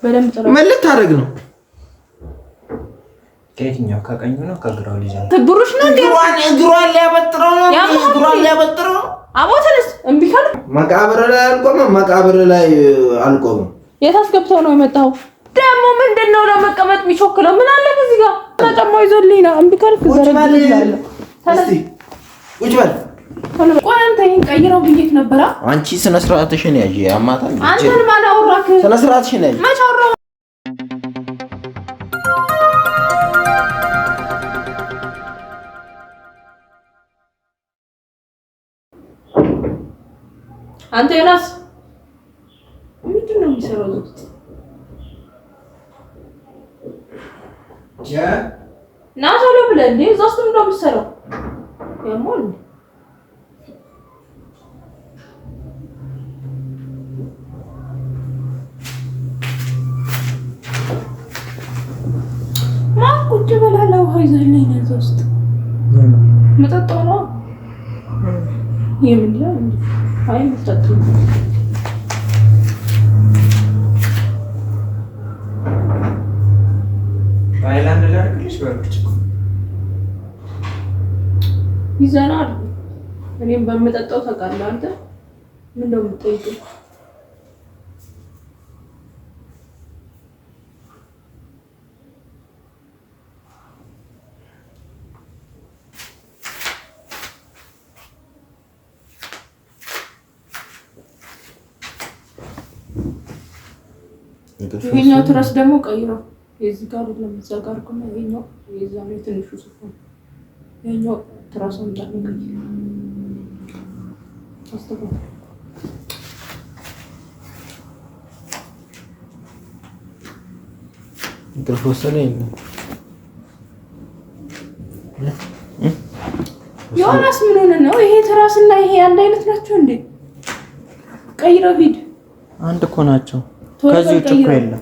በደንብ ጥሩ ምን ልታረግ ነው? ከየትኛው ከቀኙ ነው ከግራው ልጅ ነው? ብሩሽ ነው እግሯን ሊያበጥረው ነው። እግሯን ሊያበጥረው አቦተልስ እምቢ ካለ መቃብር ላይ አልቆመም። መቃብር ላይ አልቆመም። የት አስገብተው ነው የመጣው? ደግሞ ምንድነው ለመቀመጥ የሚቾክለው? ምን አለ እዚህ ጋር ተጨማው ይዞልኝ ነው። እምቢ ካልክ ዘረግልኝ። እስቲ ቁጭ በል። ቆይ አንተ ይሄን ቀይረው ብዬሽ ነበር። አንቺ ስነ ስርዓትሽን ያዢ። አማታ አንተን ማን አወራክ? ስነ ስርዓትሽን ያዢ። መች አወራሁ? አንተ ዮናስ ምንድን ነው የሚሰራው? ዝግት ና ቶሎ ብለህ እንዴ! እዛ ውስጥ ምንድን ነው የምትሰራው? ያሞል ማን ቁጭ ብላለህ? ውሃ ይዘህልኝ ነው እዛ ውስጥ መጠጣው ነው የምን ይላል እንዴ? አይ መጠጣው ባይላንድ ላድርግልሽ በርጭቆ ይዘናል። እኔም በምጠጣው ታውቃለህ አንተ ምን ነው የምትጠይቀው? ይሄኛው ትራስ ደግሞ ቀይረው የዚህ ጋር ለምዛ ጋር ቆመ። ይሄኛው የዛሬ ትንሹ ሱፍ ነው። ይሄኛው ትራስ እንዳለ ቀይረው አስተካክል። ተፈሰለኝ ዮናስ ምን ሆነ ነው? ይሄ ትራስና ይሄ አንድ አይነት ናቸው እንዴ? ቀይረው ሂድ። አንድ እኮ ናቸው። ከዚህ ውጭ እኮ የለም።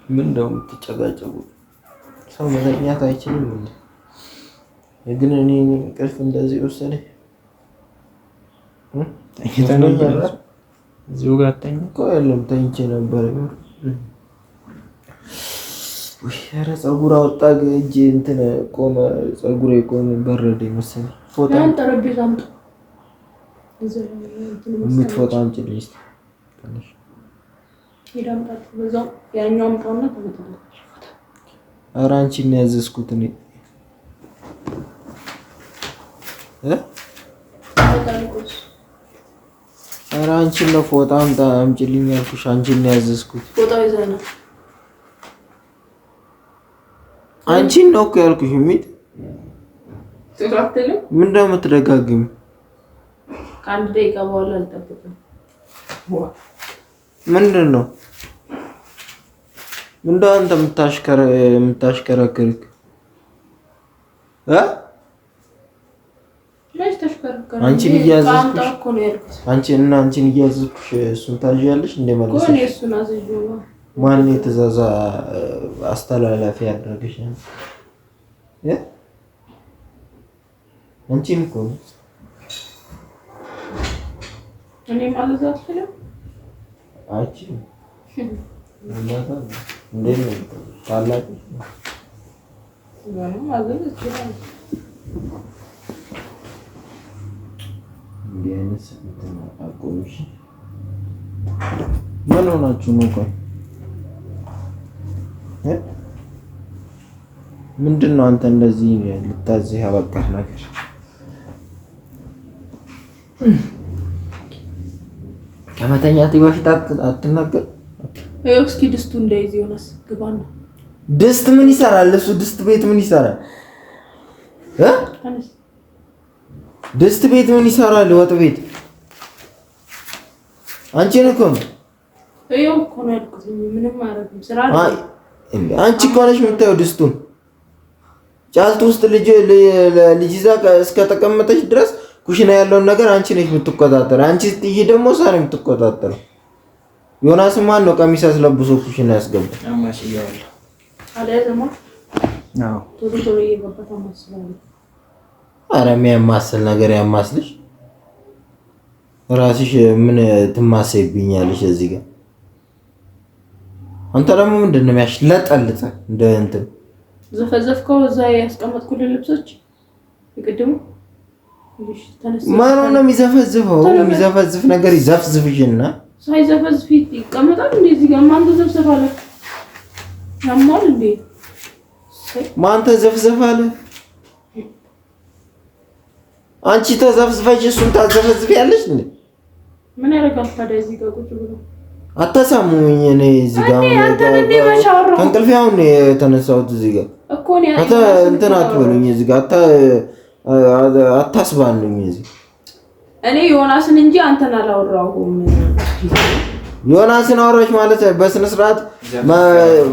ምን ነው የምትጨቃጨቁት? ሰው መተኛት አይችልም እንዴ? ግን እኔ እንቅልፍ እንደዚህ ወሰደኝ። እዚሁ ጋር ተኛ እኮ የለም ተኝቼ ነበር። ኧረ ፀጉር አወጣ እጄ እንትን ቆመ። ፀጉሬ ቆመ። በረደኝ መሰለኝ። ፎቶ ጠረጴዛ አምጣ። የምትፎጣ አምጪልኝ እስኪ ትንሽ ይዳምጣት በዛው ያኛው አምጣውና ተመጣጣኝ። ኧረ አንቺን ነው ያዘዝኩት እኔ ኧረ አንቺን ነው ፎጣ አምጪልኝ ያልኩሽ። አንቺን ነው ያዘዝኩት። ፎጣው ይዘና አንቺን ነው እኮ ያልኩሽ። ትክክለኛ ምን እንደምትደጋግም ከአንድ ደቂቃ በኋላ አልጠብቅም። ምንድን ነው ምንድን አንተ የምታሽከረክርክ ለሽ ተሽከረከረ አንቺን እያዘዝኩሽ እኮ ነው ያልኩት። አንቺን እያዘዝኩሽ እሱን ታዥያለሽ እንደማለሽ ኮኔ እሱን አዝዤው ማን የትእዛዝ አስተላላፊ ያደረገሽ ነው? አንቺን እኮ ነው። እኔ ማለት አልችልም። አንቺ እንዴት ነው ታላቅ ነው ማለት ይችላል። ቢያንስ እንትን አቆምሽ። ምን ሆናችሁ ነው? ቆይ ምንድን ነው አንተ እንደዚህ ልታዝህ ያበቃህ ነገር? ከመተኛቴ በፊት አትናገር። እስኪ ድስቱ እንደዚህ ሆነስ ግባና። ድስት ምን ይሰራል? እሱ ድስት ቤት ምን ይሰራል? ድስት ቤት ምን ይሰራል? ወጥ ቤት አንቺን እኮ ነው ይኸው እኮ ነው ያልኩት። ምንም አረግም ስራ አንቺ እኮ ነሽ የምታየው ድስቱን። ጫልቱ ውስጥ ልጅ ይዛ እስከተቀመጠች ድረስ ኩሽና ያለውን ነገር አንቺ ነሽ የምትቆጣጠር። አንቺ ስትይ ደግሞ እሷ ነው የምትቆጣጠረው። ዮናስ ማን ነው ቀሚስ አስለብሶ ኩሽና ያስገባው? አማሽ ይያል አለ ዘማ አዎ ቶሎ ቶሎ እየገባ ታማስላለህ። ኧረ የሚያማስል ነገር ያማስልሽ። ራስሽ ምን ትማሰይብኛለሽ እዚህ ጋር? አንተ ደግሞ ምንድን ነው የሚያሽለጠልጥ እንደ እንትን ዘፈዘፍከው እዛ ያስቀመጥኩልህ ልብሶች ይቅድሙ ማን ነው የሚዘፈዝፈው? የሚዘፈዝፍ ነገር ይዘፍዝፍሽና ሳይዘፈዝፍ ይቀመጣል። እንደዚህ ጋር ማን ተዘፍዘፋለ? ያማል እንዴ? ማን ተዘፍዘፋለ? አንቺ ተዘፍዝፈሽ እሱን ታዘፈዝፊያለሽ እንዴ? ምን ያደርጋል ታዲያ እዚህ ጋር ቁጭ ብሎ አታሳሙኝ። እኔ እዚህ ጋር ከእንቅልፌ አሁን ነው የተነሳሁት። እዚህ ጋር እኮ ነው እንትን አትበሉኝ። እዚህ ጋር አታስባሉኝ። እዚህ እኔ ዮናስን እንጂ አንተን አላወራሁም። ዮናስን አወራሽ ማለት በስነ ስርዓት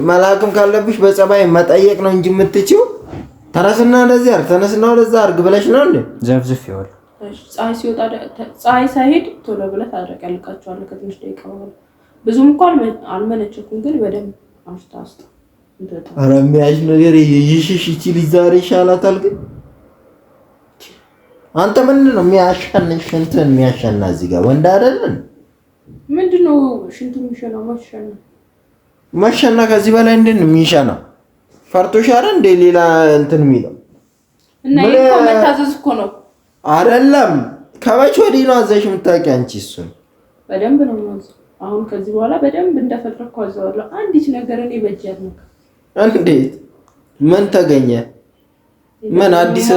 መላክም ካለብሽ በጸባይ መጠየቅ ነው እንጂ የምትችይው ተነስና እንደዚህ አርግ ተነስና ወደዛ አርግ ብለሽ ነው እንዴ? ዘፍዝፍ ይወል ፀሐይ ሲወጣ ፀሐይ ሳይሄድ ቶሎ ብለህ ታደርቃለህ። ከትንሽ ደቂቃ በኋላ ብዙም እንኳን አልመነቸኩም፣ ግን በደንብ አስታስታ እንደታ ኧረ የሚያሽ ነገር ይሽሽ ይችል ዛሬ ይሻላታል። ግን አንተ ምንድን ነው የሚያሻንሽ? እንትን የሚያሻና እዚህ ጋር ወንድ አይደለን? ምንድነው ሽንቱ የሚሸናው? መሸና ከዚህ በላይ እንዴት ነው የሚሸናው? ፈርቶሽ አይደል እንደ ሌላ እንትን የሚለው እና ይሄ መታዘዝ እኮ ነው አይደለም። ከመቼ ወዲህ ነው አዘሽ የምታውቂ አንቺ? እሱን በደንብ ነው ማለት አሁን ከዚህ በኋላ በደንብ እንደፈለኩ አዘዋለሁ። አንዲት ነገር እኔ በእጅ ነው። እንዴት? ምን ተገኘ? ምን አዲስ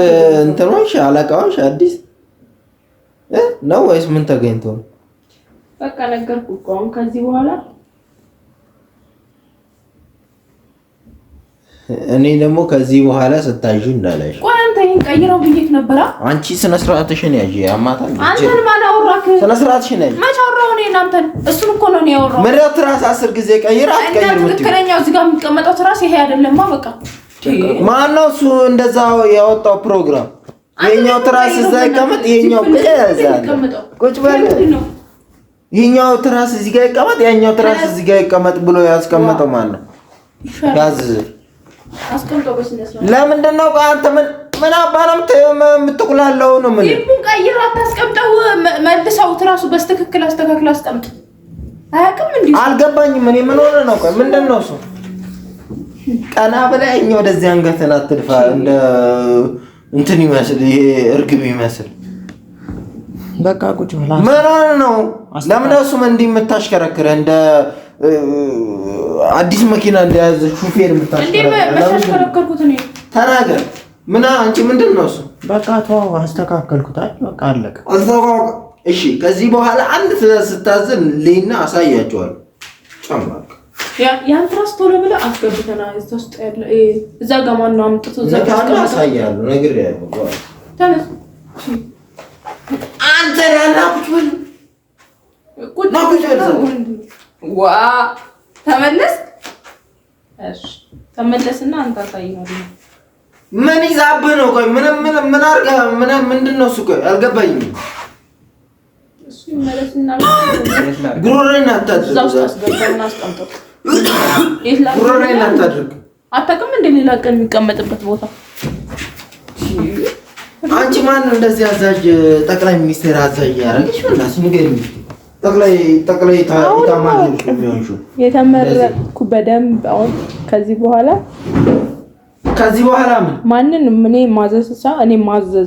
እንትኖች አለቃዎች አዲስ ነው ወይስ ምን ተገኝቶ ነው? በቃ ነገርኩህ እኮ አሁን ከዚህ በኋላ እኔ ደግሞ ከዚህ በኋላ ስታዩ እንዳላሽ። ቆይ አንተ ይሄን ቀይረው ብዬሽ ነበር። አንቺ ስነ ስርዓትሽን ያዢ። ያማታል። አንተን ማን አወራክ? ስነ ስርዓትሽን ያዢ። መች አወራሁ እኔ እናንተን? እሱን እኮ ነው ያወራው። ምረት ራስ 10 ጊዜ ቀይራ አትቀይር። ትክክለኛው እዚህ ጋር የሚቀመጠው ትራስ ይሄ አይደለማ። በቃ ማነው እሱ እንደዛ ያወጣው ፕሮግራም? የኛው ትራስ እዛ ይቀመጥ፣ የኛው ቁጭ በል። የኛው ትራስ እዚህ ጋር ይቀመጥ፣ የኛው ትራስ እዚህ ጋር ይቀመጥ ብሎ ያስቀመጠው ማን ነው? ያዝ አስቀምጠው በስነ ስርዓት። ለምንድን ነው አንተ ምን አባንም የምትቁላለው ነው? ምን ይቡን ቀይራ አታስቀምጠው፣ መልሰው ትራሱ በስተክክል አስተካክል አስቀምጥ። አያውቅም እንዴ? አልገባኝም። እኔ ምን ሆነ ነው? ቆይ ምንድን ነው እሱ? ቀና በላይኛ ወደዚህ አንገትን አትድፋ። እንደ እንትን ይመስል ይሄ እርግብ ይመስል በቃ ቁጭ ብላ ምን ሆነ ነው? ለምን ነው እሱም እንዲህ የምታሽከረክረ እንደ አዲስ መኪና እንደያዘ ሹፌር የምታሽከረክሩት እኔ ተናገር። ምን አንቺ ምንድን ነው እሱ? በቃ ተው አስተካከልኩት። በቃ አለቀ። እሺ ከዚህ በኋላ አንድ ስታዝን ሌና አሳያቸዋለሁ። ጨማቅ ያን ትራስ ቶሎ ብለህ አስገብተና ውስጥ ያለ እዛ ጋር ማን ነው አምጥቶ እዛ ጋር አሳያለሁ። ነግሬያለሁ። ተነስ አንተ ያላኩት ቁጭ ዋ ተመለስ። እሺ ተመለስና አንተ አሳይናለህ። ምን ይዛብህ ነው? ቆይ ምን አርጋ ምንድን ነው እሱ? ቆይ አልገባኝም። እሱ ይመለስና ጉሮሬን አታድርግ። እዛው አስገባና አስቀምጠው። ጉሮሬን አታድርግ። አታውቅም እንደ ሌላ ቀን የሚቀመጥበት ቦታ። አንቺ ማን ነው እንደዚህ አዛዥ? ጠቅላይ ሚኒስቴር አዛዥ ያደረግሽ? ወላስ ንገሪኝ። ጠቅላይ ታማኝ ነው የተመረጥኩ በደንብ። አሁን ከዚህ በኋላ ምን ማንንም እኔ ማዘዝ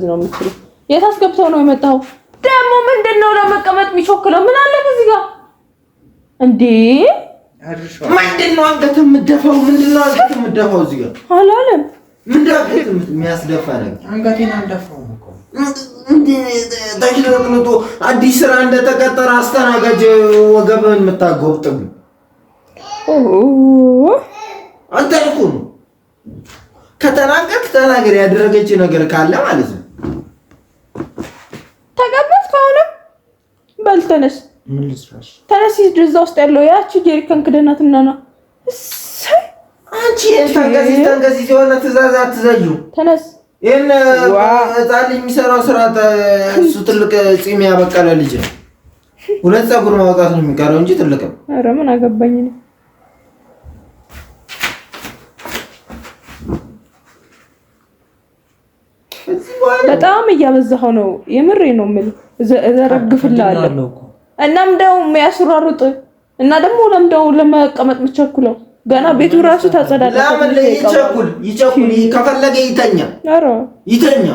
ነው የምችለው። የት አስገብተው ነው የመጣው? ደግሞ ምንድነው ለመቀመጥ የሚቾክለው? ምን አለ እዚህ ጋር እንዴ? ምንድነው አንገት የምትደፋው? ምንድነው አንገት የምትደፋው? እዚህ ጋር አላለም። ምንድነው የሚያስደፋ ነገር? አንገቴን አልደፋውም እኮ ተሽለጥልጦ አዲስ ስራ እንደተቀጠረ አስተናጋጅ ወገብን የምታጎብጥም አንተ እኮ ነው። ከተናገርክ ተናገር። ያደረገች ነገር ካለ ማለት ነው። ተቀበል ከሆነ በል ተነስ። ምን ልስራሽ? ተነስ። እዛ ውስጥ ያለው ያቺ ጄሪካን ክደናትና ነው። አንቺ ተንገዚ ሲሆነ ትእዛዝ አትዘዩ። ተነስ። ይሄን ህፃን ልጅ የሚሰራው ስራ እሱ ትልቅ ፂም ያበቀለ ልጅ ነው። 2 ፀጉር ማውጣት ነው የሚቀረው እንጂ ትልቅም። ኧረ ምን አገባኝ ነው። በጣም እያበዛኸው ነው። የምሬ ነው የምልህ። እዘረግፍልሃለሁ። እናም ደግሞ የሚያስራሩጥ እና ደግሞ ለምደው ለመቀመጥ የምትቸኩለው ገና ቤቱ ራሱ ታጸዳለህ። ለምን ይቸኩል ከፈለገ ይተኛ። ኧረ ይተኛ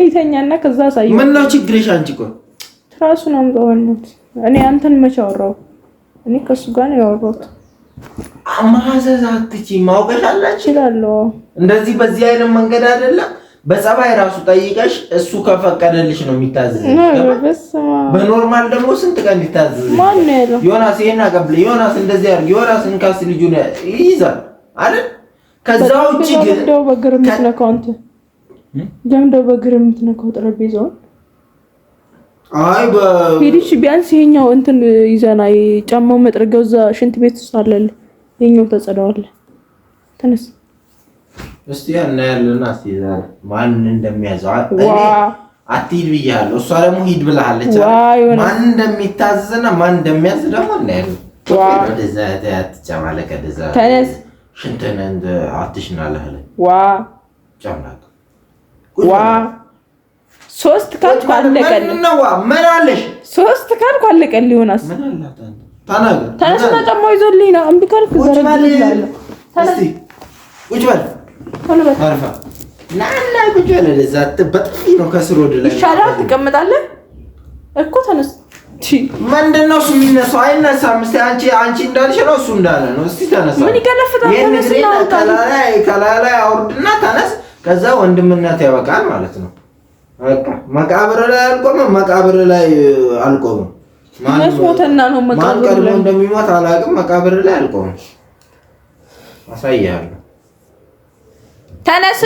ይተኛና ከዛ ሳይሆን ምን ነው ችግርሽ? አንቺ እኮ ትራሱን አምጣውነት። እኔ አንተን መቼ አወራሁ? እኔ ከሱ ጋር ነው ያወራሁት። ማዘዝ አትችይም። ማውቀሻለች እችላለሁ። እንደዚህ በዚህ አይነት መንገድ አይደለም። በጸባይ ራሱ ጠይቀሽ እሱ ከፈቀደልሽ ነው የሚታዘዝ። በኖርማል ደግሞ ስንት ቀን ይታዘዝ? ማን ነው ያለው? ዮናስ ይሄን አቀብል፣ ዮናስ እንደዚህ ያርግ፣ ዮናስ እንካስ ልጁን ይይዛል አይደል? ከዛ ውጪ ግን ደው በግር የምትነካው አንተ ደምደው በግር የምትነካው ጠረጴዛውን አይ ሄድሽ ቢያንስ ይሄኛው እንትን ይዘና ጫማው መጥረጊያው እዛ ሽንት ቤት ውስጥ አለል። ይሄኛው ተጸዳዋል። ተነስ እስቲ እናያለና እስቲ ማን እንደሚያዘው እኔ አትሂድ ብያለሁ። እሷ ደግሞ ሂድ ብለሃለች። ማን እንደሚታዘዝና ማን እንደሚያዝ ደግሞ እናያለን። ወደዛ አትጨማለቅ። ወደዛ ተነስ ሽንትን እንደ አትሽናለህ ጨምላቅ ሶስት ካልኩ አለቀልህ። ምን አለሽ? ሶስት ካልኩ አለቀልህ። ዮናስ ምን አላት? ተናገር። ተነስና ጫማው ይዞልኝ ነው። እምቢ ካልክ ዘረግልሃለሁ። ተነስ ቁጭ በል። አርፋ ናና ቁጭ በል። ለዛ በጥፊ ነው ከስር ወደ ላይ ይሻላል። ትቀመጣለህ እኮ ተነስ። ምንድነው እሱ የሚነሳው? አይነሳም። እስቲ አንቺ እንዳልሽ ነው እሱ እንዳለ ነው። እስቲ ተነሳ። ምን ይገለፍታል? ከላይ አውርድና ተነስ። ከዛ ወንድምነት ያበቃል ማለት ነው። በቃ መቃብር ላይ አልቆመም። መቃብር ላይ አልቆመም። ማን ሞተና ነው መቃብር ላይ እንደሚሞት አላውቅም። መቃብር ላይ አልቆመም። አሳያለሁ። ተነስ።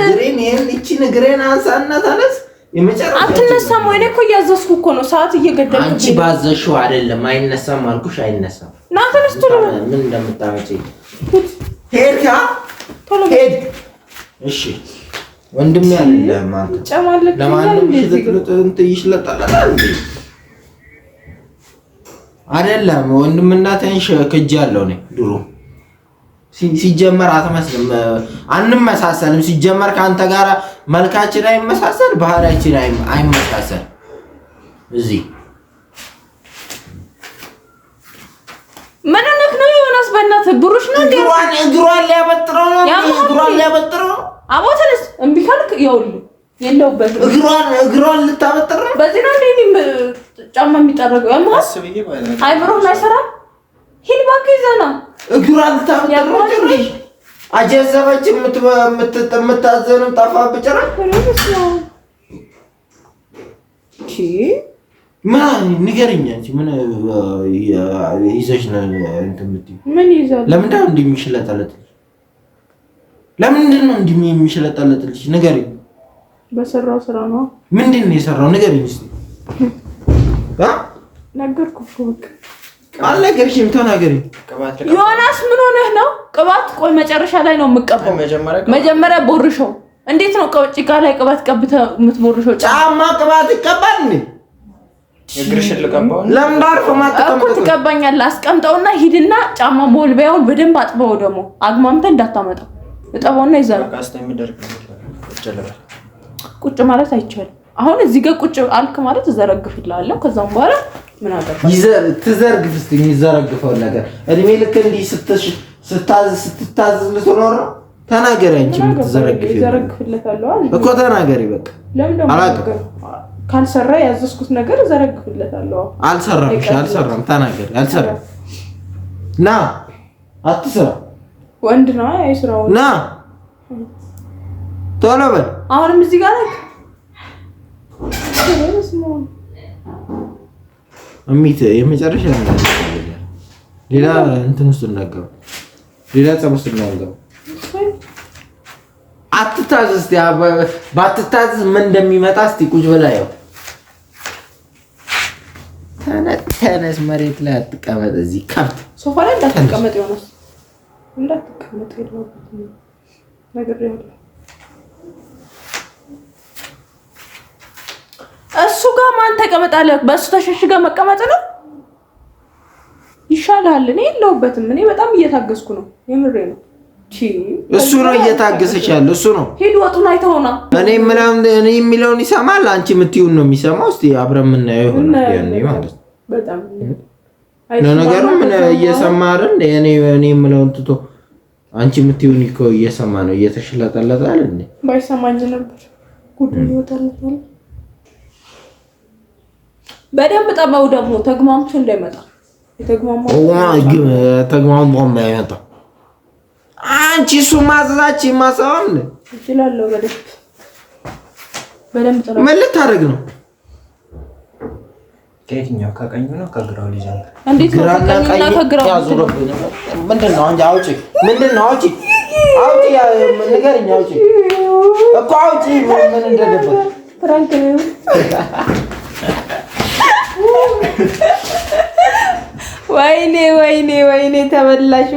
ግሬን አንሳና ተነስ። የመጨረሻ አትነሳም ወይ? እኔ እኮ እያዘዝኩ እኮ ነው። ሰዓት እየገደልኩ አንቺ ባዘሽው አይደለም። አይነሳም አልኩሽ። አይነሳም። ና ተነስ። ቶሎ ምን እንደምታመጪ ሄድካ ሄድ። እሺ ወንድም ያለለም አንተ ጨማለክ ለማንም ይሽለጣላል አይደለም። ወንድምናተን ከጅ ያለው ነው ድሮ ሲጀመር አትመስልም። አንመሳሰልም። ሲጀመር ካንተ ጋር መልካችን አይመሳሰል፣ ባህሪያችን አይመሳሰል። እዚህ ምን ነው ዮናስ? በእናትህ ብሩሽ ነው እንዴ? እግሯን ሊያበጥረው ነው። እግሯን ሊያበጥረው ነው። አቦተንስ እምቢ ካልክ ይኸውልህ የለውበት። እግሯን ልታበጥር ነው። በዚህ ነው እንዴ ጫማ የሚጠረገው? ያማስ አይብሮህ አይሰራም። ሂድ እባክህ ይዘና እግሯን ልታበጥር ነው። አጀዘበች የምታዘነው ጠፋ ብጭራ ማን ንገረኛ እንጂ ምን ይዘሽ ነው እንትን የምትይው? ምን ይዛል? ለምንድን ነው እንደሚሽለጠለጥልሽ? ለምንድን ነው እንደሚሽለጠለጥልሽ? ንገረኝ። በሰራው ስራ ነው። ምንድን ነው የሰራው? ንገረኝ እስቲ። ነገርኩህ እኮ በቃ አልነገርሽም። ተናገሪ። ዮናስ ምን ሆነህ ነው? ቅባት ቆይ መጨረሻ ላይ ነው የምትቀባው። መጀመሪያ ቦርሾው። እንዴት ነው ጭቃ ላይ ቅባት ቀብተህ የምትቦርሾው? ጫማ ቅባት ይቀባል እንዴ? እግርሽን ልቀባው? ለምን ዳርፎ ማተቀመጥ እኮ ትቀባኛለህ። አስቀምጠውና ሂድና ጫማ ሞልቢያውን በደንብ አጥበው። ደግሞ አግማምተህ እንዳታመጣው። እጠበውና ይዘራ። ቁጭ ማለት አይቻልም። አሁን እዚህ ጋር ቁጭ አልክ ማለት እዘረግፍልሃለሁ። ከዛም በኋላ ምን አደረገ? ትዘርግፍ እስቲ የሚዘረግፈው ነገር እድሜ ልክ እንዲህ ስትታዘዝ ልትኖር ነው። ተናገሪ። አንቺ የምትዘረግፊ እዘረግፍለታለሁ እኮ ተናገሪ። በቃ ለምን ካልሰራ ያዘዝኩት ነገር እዘረግፍለታለሁ። አልሰራም። ተናገሪ። አልሰራም። ና አትስራ። ወንድ ነው አይስራው። ና ቶሎ በል። አሁንም እዚህ ጋር ነህ። እሚት የመጨረሻ ነገር ሌላ እንትን ውስጥ እናገሩ። ሌላ ጸብ ውስጥ እናገሩ። አትታዘዝ። ባትታዘዝ ምን እንደሚመጣ እስቲ ቁጭ ብላ ያው ተነስ። መሬት ላይ አትቀመጥ። እዚህ ከብት ሶፋ ላይ እንዳትቀመጥ ዮናስ፣ እንዳትቀመጥ የለውም ነገር ያለው እሱ ጋር ማን ተቀመጣለህ? በእሱ ተሸሽጋ መቀመጥ ነው ይሻላል። እኔ የለሁበትም። እኔ በጣም እየታገስኩ ነው። የምሬ ነው። እሱ ነው እየታገሰች ያለው እሱ ነው። ሄድ ወጡን አይተውና እኔ የሚለውን ይሰማል፣ አንቺ የምትይውን ነው የሚሰማው። እስቲ አብረን የምናየው ይሆናል ያኔ ማለት ነው። በጣም ለነገሩ ምን እየሰማ አይደል? እኔ የምለውን ትቶ አንቺ የምትይውን እኮ እየሰማ ነው። እየተሽለጠለጠ አይደል እንዴ? ባይሰማኝ ነበር ጉድ ይወጣል። በደንብ ጠባው ደግሞ ተግማምቶ እንዳይመጣ ተግማምቶ እንዳይመጣ አንቺ እሱ ማዘዛች ማሳውን ይችላልው በደንብ ጠባው። ምን ልታደርግ ነው? ከየትኛው ከቀኙ ነው ከግራው ሊጀምር? እንዴት ከቀኝና ከግራው ምንድነው? አንቺ አውጪ ምንድነው? አውጪ ያ ንገረኝ። አውጪ እኮ አውጪ ምን እንደደበቅ ፍራንክ ነው። ወይኔ ተበላሽ።